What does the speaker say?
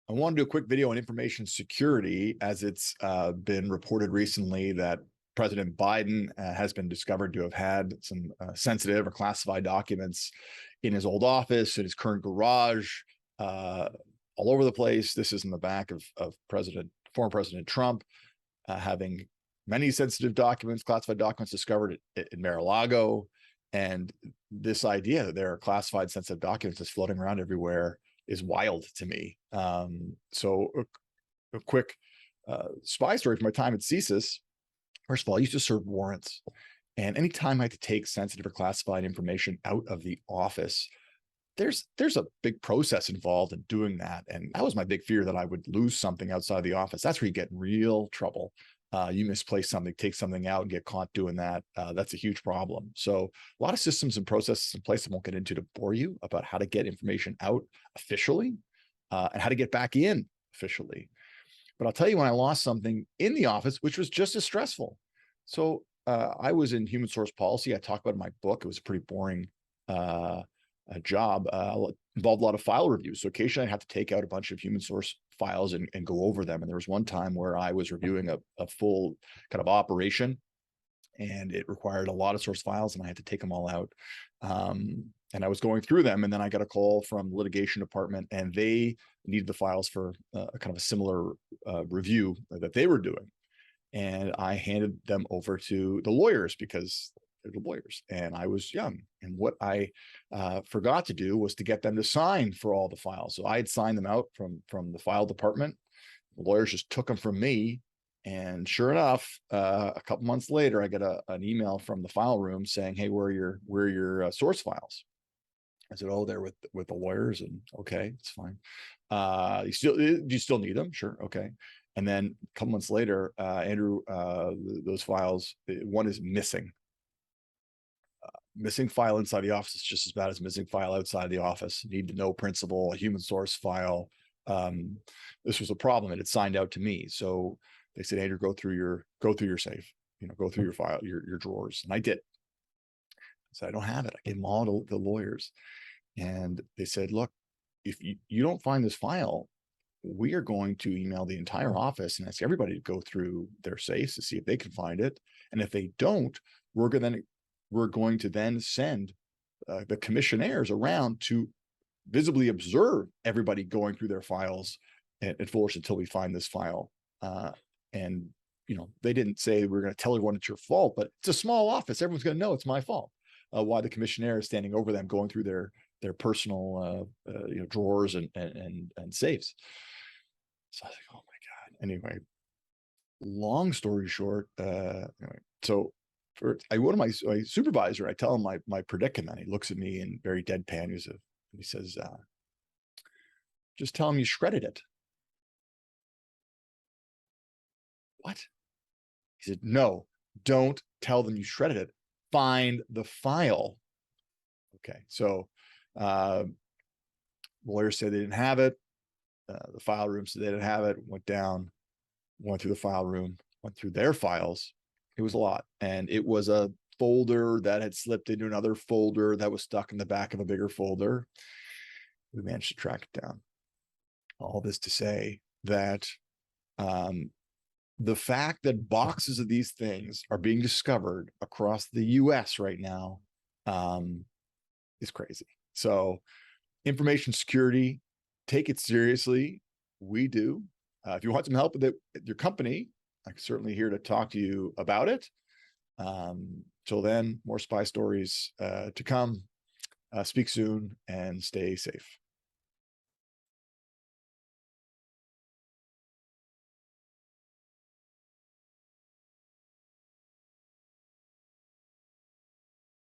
I want to do a quick video on information security, as it's been reported recently that President Biden has been discovered to have had some sensitive or classified documents in his old office, in his current garage, all over the place. This is in the back of former President Trump having many sensitive documents, classified documents discovered in Mar-a-Lago. And this idea that there are classified sensitive documents that's floating around everywhere is wild to me. So a quick spy story from my time at CSIS. First of all, I used to serve warrants. And anytime I had to take sensitive or classified information out of the office, there's a big process involved in doing that. And that was my big fear, that I would lose something outside the office. That's where you get in real trouble. You misplace something, take something out and get caught doing that. That's a huge problem. So a lot of systems and processes in place I won't get into to bore you about how to get information out officially and how to get back in officially. But I'll tell you when I lost something in the office, which was just as stressful. So I was in human source policy. I talk about it in my book. It was a pretty boring job. Involved a lot of file reviews. So occasionally I had to take out a bunch of human source files and go over them. And there was one time where I was reviewing a full kind of operation, and it required a lot of source files, and I had to take them all out. And I was going through them, and then I got a call from the litigation department, and they needed the files for a kind of a similar review that they were doing. And I handed them over to the lawyers because they're the lawyers, and I was young. And what I forgot to do was to get them to sign for all the files. So I had signed them out from the file department. The lawyers just took them from me. And sure enough, a couple months later, I get an email from the file room saying, "Hey, where are your source files?" I said, "Oh, they're with the lawyers." And okay, it's fine. Do you still need them? Sure, okay. And then a couple months later, Andrew, those files, one is missing. Missing file inside the office is just as bad as missing file outside the office. Need to know principle, a human source file. This was a problem, and it signed out to me. So they said, "Andrew, go through your safe, go through your file, your drawers." And I did. So I don't have it. I gave them all to the lawyers, and they said, "Look, if you don't find this file, we are going to email the entire office and ask everybody to go through their safes to see if they can find it. And if they don't, we're going to then send the commissionaires around to visibly observe everybody going through their files and force until we find this file." And they didn't say we're going to tell everyone it's your fault, but it's a small office. Everyone's going to know it's my fault. Why the commissionaire is standing over them, going through their personal drawers and safes. So I was like, oh my God. Anyway, long story short, anyway, so I go to my supervisor, I tell him my predicament. He looks at me and very deadpan. He says, "Just tell him you shredded it." What? He said, "No, don't tell them you shredded it. Find the file." Okay, so lawyers said they didn't have it. The file room said they didn't have it. Went down, went through the file room, went through their files. It was a lot. And it was a folder that had slipped into another folder that was stuck in the back of a bigger folder. We managed to track it down. All this to say that the fact that boxes of these things are being discovered across the US right now is crazy. So information security, take it seriously. We do. If you want some help with it at your company, I'm certainly here to talk to you about it. Till then, more spy stories to come. Speak soon and stay safe.